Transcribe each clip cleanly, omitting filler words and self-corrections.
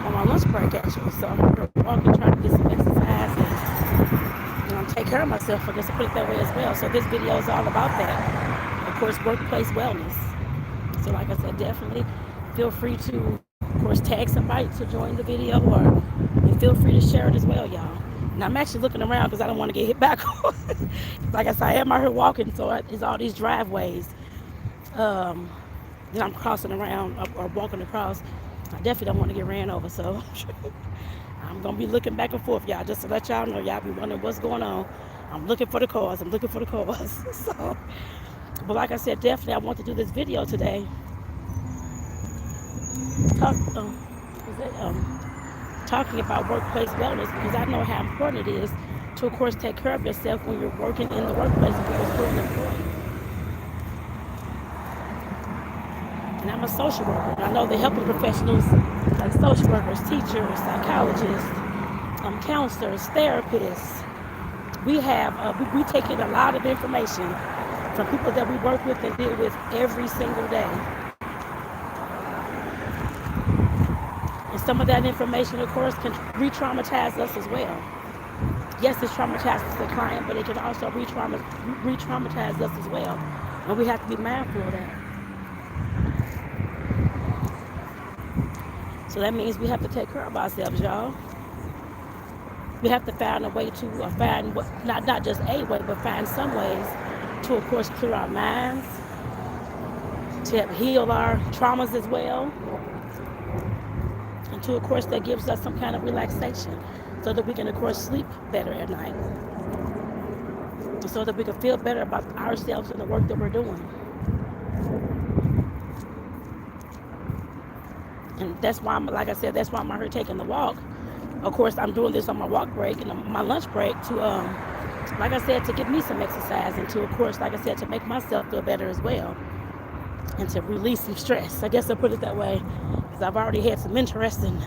on my lunch break actually. So I'm going to walk and try to get some exercise and take care of myself, I guess to put it that way as well. So this video is all about that. Of course, workplace wellness. So like I said, definitely feel free to, of course, tag somebody to join the video, or and feel free to share it as well, y'all. And I'm actually looking around because I don't want to get hit back on. Like I said, I am out here walking, so it's all these driveways um, that I'm crossing around or walking across. I definitely don't want to get ran over, so I'm going to be looking back and forth, y'all, just to let y'all know. Y'all be wondering what's going on. I'm looking for the cars. I'm looking for the cars. So, but like I said, definitely I want to do this video today. Talk, talking about workplace wellness, because I know how important it is to, of course, take care of yourself when you're working in the workplace and you're an employee. And I'm a social worker. And I know the helping professionals like social workers, teachers, psychologists, counselors, therapists. We have we take in a lot of information from people that we work with and deal with every single day. And some of that information, of course, can re-traumatize us as well. Yes, it traumatizes the client, but it can also re-traumatize us as well. And we have to be mindful of that. So that means we have to take care of ourselves, y'all. We have to find a way to find, not just a way, but find some ways to, of course, clear our minds, to heal our traumas as well, and to, of course, that gives us some kind of relaxation so that we can, of course, sleep better at night, so that we can feel better about ourselves and the work that we're doing. And that's why like I said, that's why I'm out here taking the walk. Of course, I'm doing this on my walk break and my lunch break to, like I said, to get me some exercise and to, of course, like I said, to make myself feel better as well and to release some stress. I guess I'll put it that way, because I've already had some interesting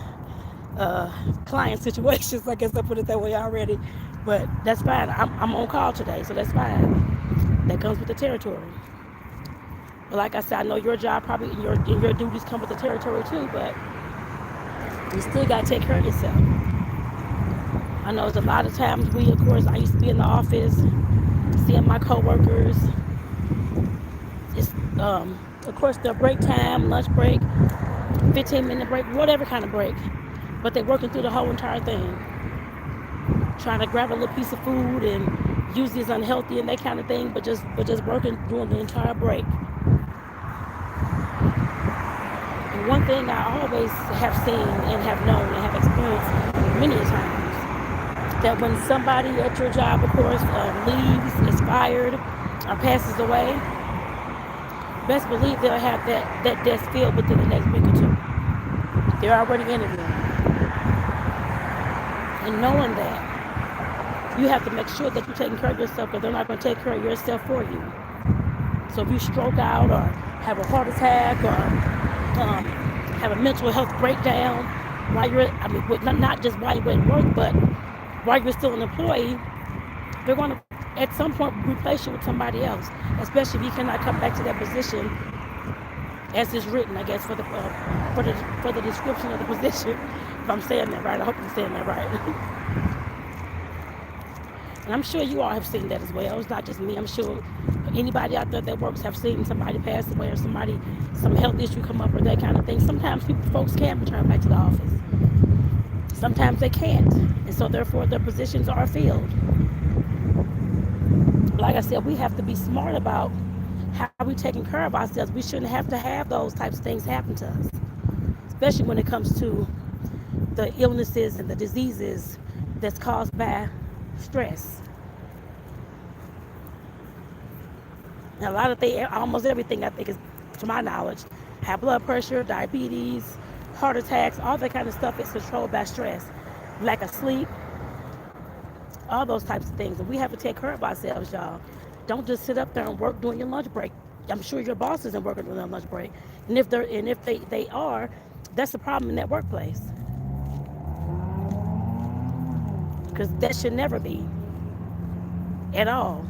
client situations. I guess I'll put it that way already, but that's fine. I'm on call today, so that's fine. That comes with the territory. But like I said, I know your job probably and your duties come with the territory too, but you still got to take care of yourself. I know there's a lot of times of course, I used to be in the office, seeing my coworkers. It's, of course, their break time, lunch break, 15-minute break, whatever kind of break. But they're working through the whole entire thing, trying to grab a little piece of food and usually it's unhealthy and that kind of thing, but just working during the entire break. And one thing I always have seen and have known and have experienced many times, that when somebody at your job, of course, leaves, is fired, or passes away, best believe they'll have that desk filled within the next week or two. They're already interviewing. And knowing that, you have to make sure that you're taking care of yourself, because they're not going to take care of yourself for you. So if you stroke out or have a heart attack or have a mental health breakdown while you're, not just while you're at work, but while you're still an employee, they're going to, at some point, replace you with somebody else, especially if you cannot come back to that position as is written, I guess, for the description of the position. If I'm saying that right, I hope I'm saying that right. And I'm sure you all have seen that as well. It's not just me. I'm sure anybody out there that works have seen somebody pass away or some health issue come up or that kind of thing. Sometimes folks can return back to the office. Sometimes they can't. And so therefore their positions are filled. Like I said, we have to be smart about how we're taking care of ourselves. We shouldn't have to have those types of things happen to us, especially when it comes to the illnesses and the diseases that's caused by stress. And a lot of things, almost everything, I think, is, to my knowledge, high blood pressure, diabetes, heart attacks, all that kind of stuff is controlled by stress. Lack of sleep, all those types of things. And we have to take care of ourselves, y'all. Don't just sit up there and work during your lunch break. I'm sure your boss isn't working during their lunch break. And if they are, that's a problem in that workplace. Because that should never be at all.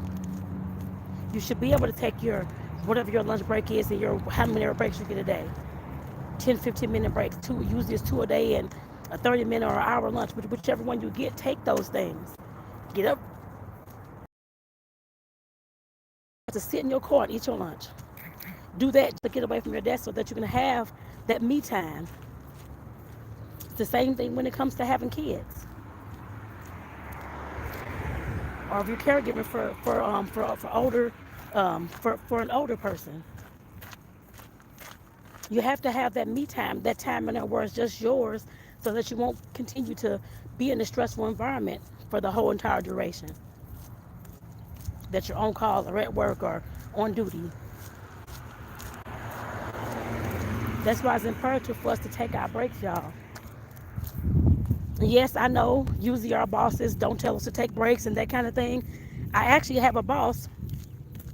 You should be able to take your, whatever your lunch break is, and your how many breaks you get a day. 10, 15-minute breaks. Usually it's 2 a day, and a 30-minute or an hour lunch, whichever one you get, take those things. Get up to sit in your car and eat your lunch. Do that to get away from your desk so that you can have that me time. It's the same thing when it comes to having kids, or if you're caregiving for older for an older person. You have to have that me time, that time in there where it's just yours, so that you won't continue to be in a stressful environment for the whole entire duration that you're on call or at work or on duty. That's why it's imperative for us to take our breaks, y'all. Yes, I know usually our bosses don't tell us to take breaks and that kind of thing. I actually have a boss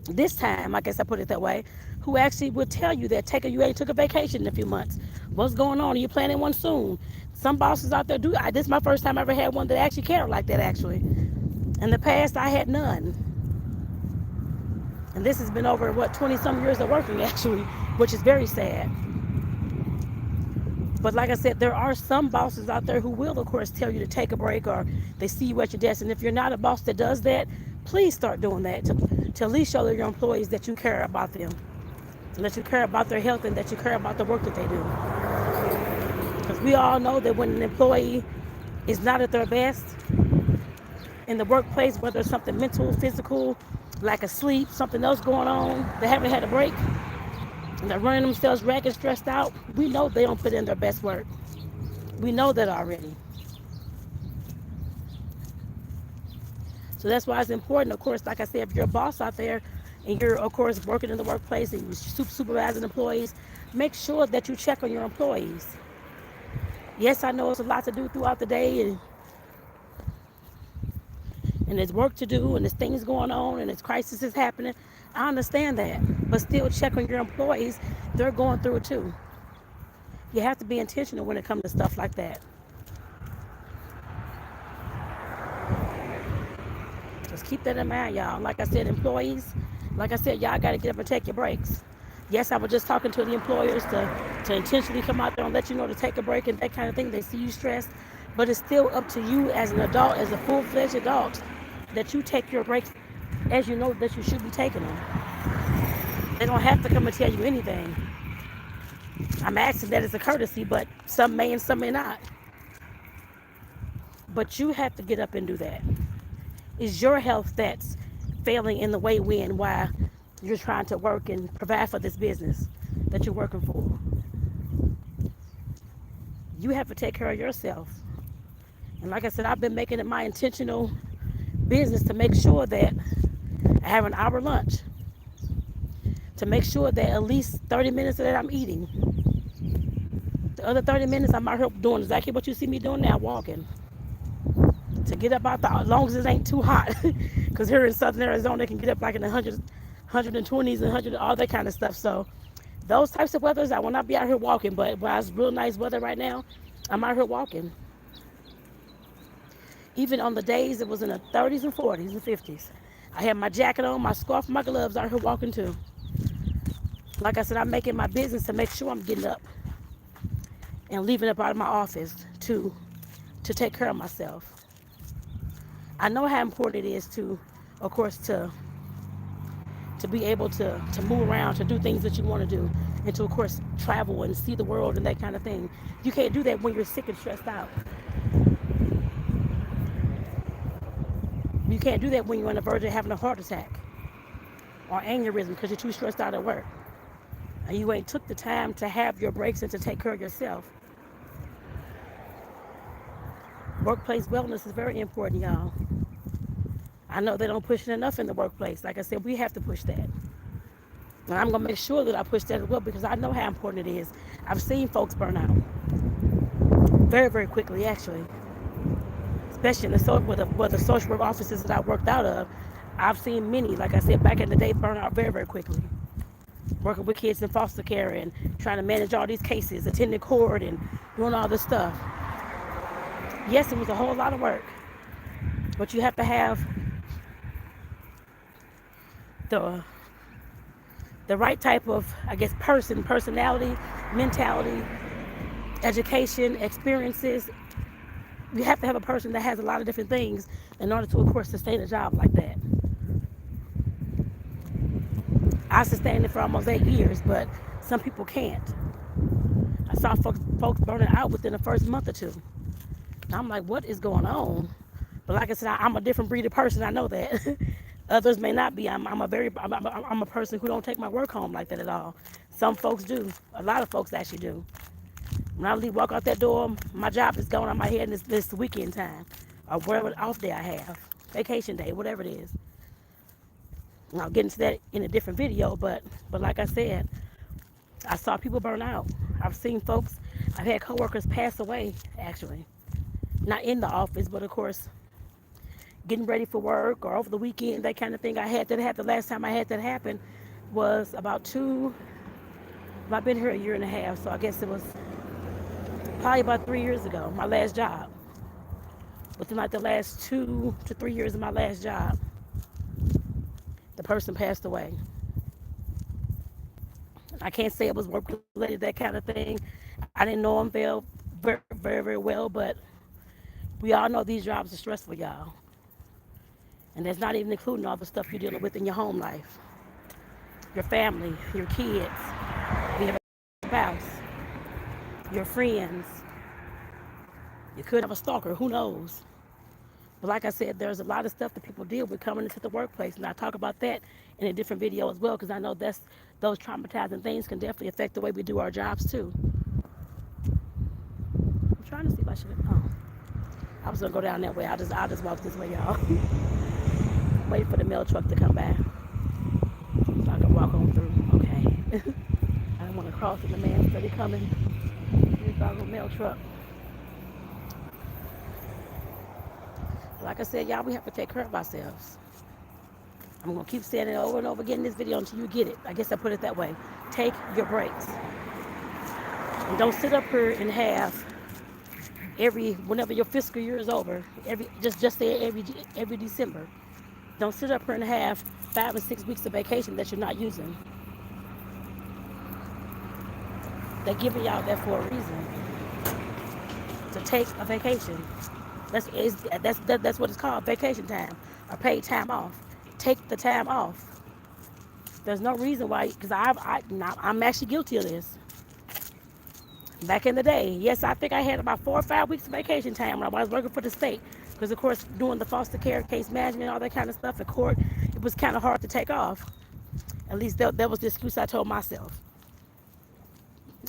this time, I guess I put it that way, who actually would tell you that you ain't took a vacation in a few months. What's going on? Are you planning one soon? Some bosses out there do. This is my first time I ever had one that actually cared like that, actually. In the past, I had none. And this has been over, 20 some years of working, actually, which is very sad. But like I said, there are some bosses out there who will, of course, tell you to take a break, or they see you at your desk. And if you're not a boss that does that, please start doing that to at least show your employees that you care about them, and that you care about their health, and that you care about the work that they do. Because we all know that when an employee is not at their best in the workplace, whether it's something mental, physical, lack of sleep, something else going on, they haven't had a break, and they're running themselves ragged, stressed out, we know they don't put in their best work. We know that already. So that's why it's important, of course, like I said, if you're a boss out there and you're, of course, working in the workplace and you're supervising employees, make sure that you check on your employees. Yes, I know it's a lot to do throughout the day, and there's work to do, and there's things going on, and there's crises happening. I understand that, but still check on your employees. They're going through it too. You have to be intentional when it comes to stuff like that. Just keep that in mind, y'all. Like I said, employees, like I said, y'all got to get up and take your breaks. Yes, I was just talking to the employers to intentionally come out there and let you know to take a break and that kind of thing. They see you stressed, but it's still up to you as an adult, as a full-fledged adult, that you take your breaks as you know that you should be taking them. They don't have to come and tell you anything. I'm asking that as a courtesy, but some may and some may not. But you have to get up and do that. It's your health that's failing in the way when while you're trying to work and provide for this business that you're working for. You have to take care of yourself. And like I said, I've been making it my intentional business to make sure that I have an hour lunch, to make sure that at least 30 minutes of that I'm eating. The other 30 minutes I'm out here doing exactly what you see me doing now, walking. To get up out as long as it ain't too hot. Because here in southern Arizona, it can get up like in the 100s, 120s and 100, all that kind of stuff. So those types of weathers, I will not be out here walking. But while it's real nice weather right now, I'm out here walking. Even on the days it was in the 30s and 40s and 50s. I had my jacket on, my scarf, my gloves, out here walking too. Like I said, I'm making my business to make sure I'm getting up and leaving up out of my office to take care of myself. I know how important it is to, of course, to be able to move around, to do things that you want to do, and to, of course, travel and see the world and that kind of thing. You can't do that when you're sick and stressed out. You can't do that when you're on the verge of having a heart attack or aneurysm because you're too stressed out at work. And you ain't took the time to have your breaks and to take care of yourself. Workplace wellness is very important, y'all. I know they don't push it enough in the workplace. Like I said, we have to push that. And I'm going to make sure that I push that as well because I know how important it is. I've seen folks burn out very, very quickly, actually. Especially in the social work offices that I worked out of. I've seen many, like I said, back in the day, burn out very, very quickly. Working with kids in foster care and trying to manage all these cases, attending court and doing all this stuff. Yes, it was a whole lot of work. But you have to have the right type of, I guess, personality, mentality, education, experiences. You have to have a person that has a lot of different things in order to, of course, sustain a job like that. I sustained it for almost 8 years, but some people can't. I saw folks burning out within the first month or two. And I'm like, what is going on? But like I said, I'm a different breed of person. I know that. Others may not be. I'm a person who don't take my work home like that at all. Some folks do. A lot of folks actually do. When I walk out that door, my job is going on my head this weekend time, or whatever off day I have, vacation day, whatever it is. And I'll get into that in a different video, but like I said, I saw people burn out. I've seen folks. I've had coworkers pass away actually, not in the office, but of course, getting ready for work or over the weekend, that kind of thing. I had that happen. The last time I had that happen was about two. Well, I've been here a year and a half, so I guess it was probably about 3 years ago. My last job. Within like the last 2 to 3 years of my last job, the person passed away. I can't say it was work related, that kind of thing. I didn't know him very well, but we all know these jobs are stressful, y'all. And that's not even including all the stuff you're dealing with in your home life, your family, your kids, your spouse, your friends. You could have a stalker, who knows? But like I said, there's a lot of stuff that people deal with coming into the workplace, and I talk about that in a different video as well, because I know those traumatizing things can definitely affect the way we do our jobs too. I'm trying to see if I should. Oh, I was gonna go down that way. I'll just walk this way, y'all. Wait for the mail truck to come by, so I can walk on through. Okay. I don't want to cross, and the man steady coming. Here's our little mail truck. Like I said, y'all, we have to take care of ourselves. I'm going to keep saying it over and over again in this video until you get it. I guess I put it that way. Take your breaks. And don't sit up here and have whenever your fiscal year is over, just say every December. Don't sit up here and have 5 or 6 weeks of vacation that you're not using. They're giving y'all that for a reason. To take a vacation. That's what it's called, vacation time, or paid time off. Take the time off. There's no reason why, because I'm actually guilty of this. Back in the day, yes, I think I had about 4 or 5 weeks of vacation time when I was working for the state. Because, of course, doing the foster care, case management, all that kind of stuff in court, it was kind of hard to take off. At least that was the excuse I told myself.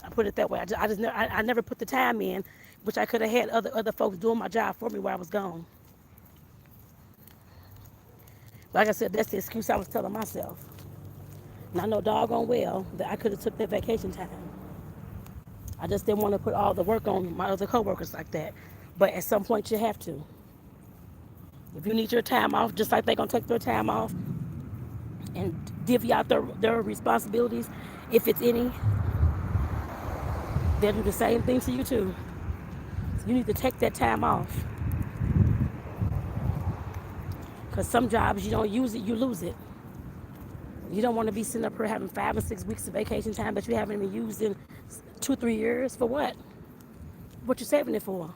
I put it that way. I never put the time in, which I could have had other folks doing my job for me while I was gone. Like I said, that's the excuse I was telling myself. And I know doggone well that I could have took that vacation time. I just didn't want to put all the work on my other coworkers like that. But at some point you have to. If you need your time off, just like they're going to take their time off and divvy out their responsibilities, if it's any, they'll do the same thing to you too. So you need to take that time off. Because some jobs, you don't use it, you lose it. You don't want to be sitting up here having 5 or 6 weeks of vacation time that you haven't even used in 2 or 3 years. For what? What you saving it for?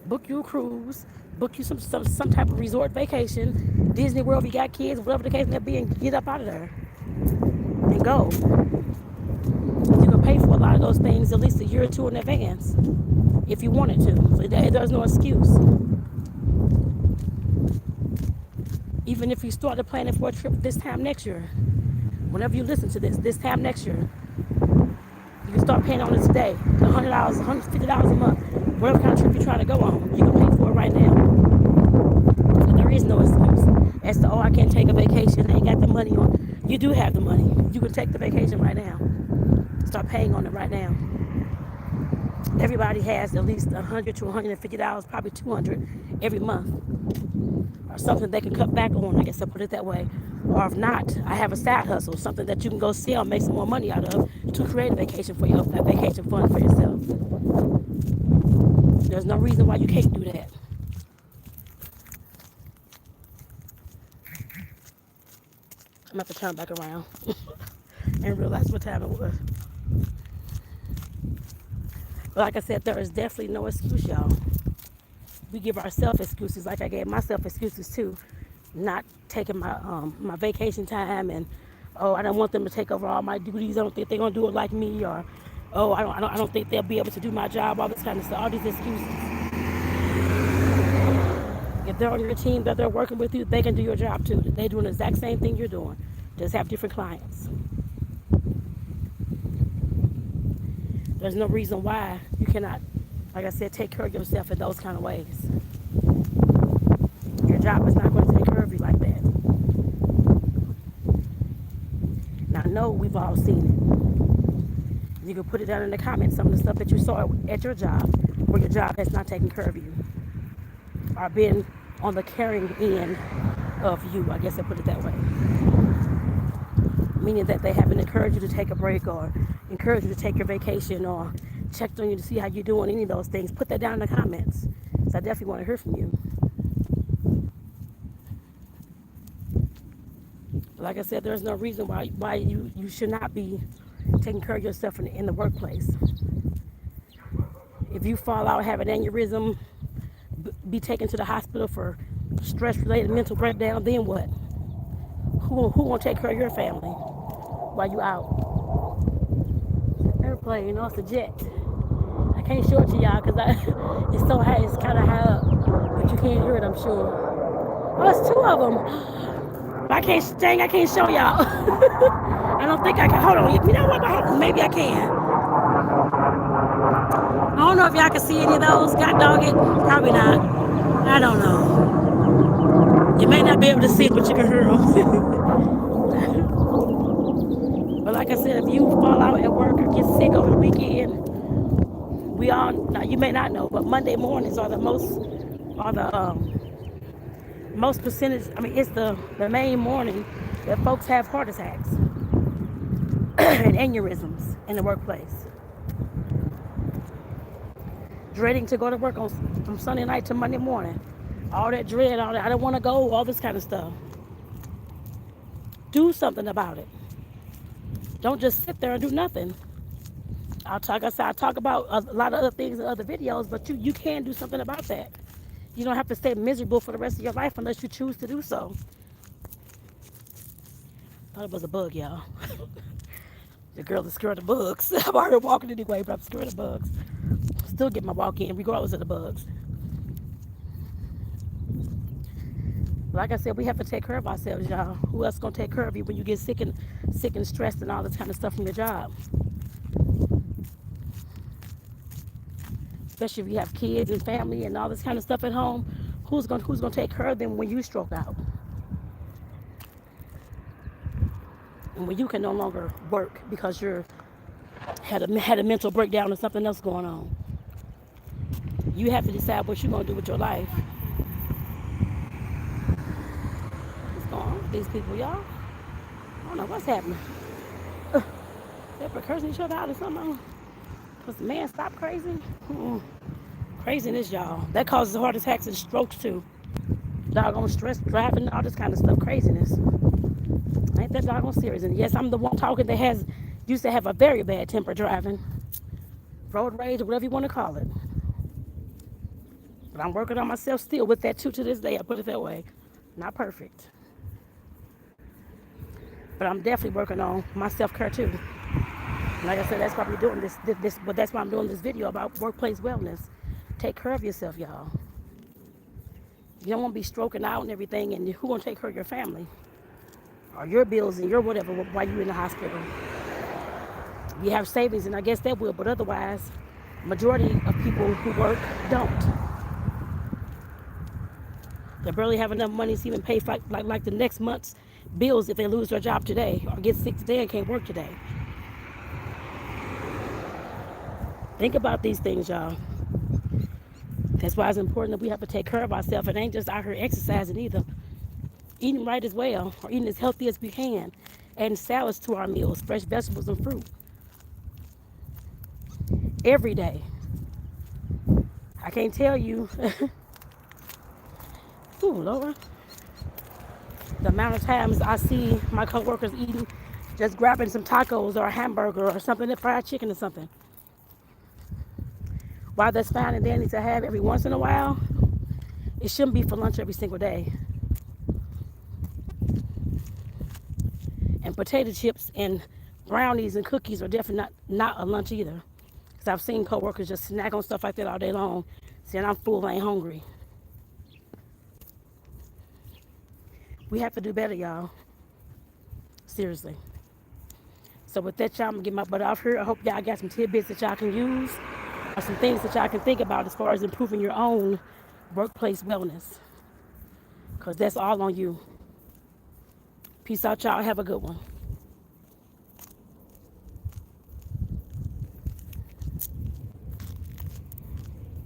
Book you a cruise, book you some type of resort vacation, Disney World if you got kids, whatever the case may be, and get up out of there and go. You can pay for a lot of those things at least a year or two in advance if you wanted to. So there's no excuse. Even if you started planning for a trip this time next year, whenever you listen to this time next year, you can start paying on it today. $100, $150 a month, whatever kind of trip you're trying to go on, you can pay for it right now. And there is no excuse as to, oh, I can't take a vacation, I ain't got the money on. You do have the money. You can take the vacation right now. Start paying on it right now. Everybody has at least $100 to $150, probably $200 every month, or something they can cut back on, I guess I'll put it that way. Or if not, I have a side hustle, something that you can go sell and make some more money out of to create a vacation for you, a vacation fund for yourself. There's no reason why you can't do that. I'm about to turn back around and realize what time it was. But like I said, there is definitely no excuse, y'all. We give ourselves excuses, like I gave myself excuses too, not taking my vacation time, and oh, I don't want them to take over all my duties. I don't think they're gonna do it like me, or oh, I don't think they'll be able to do my job. All this kind of stuff, all these excuses. If they're on your team, that they're working with you, they can do your job too. They're doing the exact same thing you're doing, just have different clients. There's no reason why you cannot, like I said, take care of yourself in those kind of ways. Your job is not going to take care of you like that. Now, I know we've all seen it. You can put it down in the comments, some of the stuff that you saw at your job, where your job has not taken care of you, or been on the caring end of you, I guess I put it that way. Meaning that they haven't encouraged you to take a break, or encouraged you to take your vacation, or checked on you to see how you're doing, any of those things. Put that down in the comments. So I definitely want to hear from you. Like I said, there's no reason why you should not be taking care of yourself in the workplace. If you fall out, have an aneurysm, be taken to the hospital for stress-related mental breakdown, then what? Who gonna take care of your family while you out? Airplane, you know, it's a jet. I can't show it to y'all because it's so high, it's kind of high up, but you can't hear it, I'm sure. Oh, it's two of them. I can't show y'all. I don't think I can. Hold on. You know what? Maybe I can. I don't know if y'all can see any of those. God dog it. Probably not. I don't know. You may not be able to see it, but you can hear them. But like I said, if you fall out at work or get sick over the weekend, we all, now you may not know, but Monday mornings are the most percentage, I mean, it's the main morning that folks have heart attacks and aneurysms in the workplace. Dreading to go to work from Sunday night to Monday morning. All that dread, all that, I don't want to go, all this kind of stuff. Do something about it. Don't just sit there and do nothing. I talk about a lot of other things in other videos, but you can do something about that. You don't have to stay miserable for the rest of your life unless you choose to do so. Thought it was a bug, y'all. The girl is scared of bugs. I'm already walking anyway, but I'm scared of bugs. Still get my walk in regardless of the bugs. Like I said, we have to take care of ourselves, y'all. Who else gonna take care of you when you get sick and stressed and all this kind of stuff from your job? Especially if you have kids and family and all this kind of stuff at home. Who's gonna take care of them when you stroke out? And when you can no longer work because you had a mental breakdown or something else going on. You have to decide what you're gonna do with your life. What's going on with these people, y'all? I don't know what's happening. They're cursing each other out or something. Was the man stop crazy? Craziness, y'all. That causes heart attacks and strokes too. Doggone stress, driving, all this kind of stuff. Craziness. Ain't that doggone serious? And yes, I'm the one talking that used to have a very bad temper driving. Road rage, or whatever you want to call it. But I'm working on myself still with that too to this day. I put it that way. Not perfect. But I'm definitely working on my self-care too. Like I said, that's why we're doing this, but that's why I'm doing this video about workplace wellness. Take care of yourself, y'all. You don't want to be stroking out and everything, and who gonna take care of your family? Or your bills and your whatever while you're in the hospital. You have savings, and I guess that will, but otherwise, majority of people who work don't. They barely have enough money to even pay for like the next month's bills if they lose their job today or get sick today and can't work today. Think about these things, y'all. That's why it's important that we have to take care of ourselves. It ain't just out here exercising either. Eating right as well, or eating as healthy as we can. Adding salads to our meals, fresh vegetables and fruit. Every day. I can't tell you. Ooh, Lord. The amount of times I see my coworkers eating, just grabbing some tacos or a hamburger or something, fried chicken or something. while that's fine and dandy to have every once in a while, it shouldn't be for lunch every single day. And potato chips and brownies and cookies are definitely not a lunch either. Because I've seen coworkers just snack on stuff like that all day long, saying I'm full, I ain't hungry. We have to do better, y'all. Seriously. So with that, y'all, I'm going to get my butt off here. I hope y'all got some tidbits that y'all can use, or some things that y'all can think about as far as improving your own workplace wellness. Because that's all on you. Peace out, y'all. Have a good one.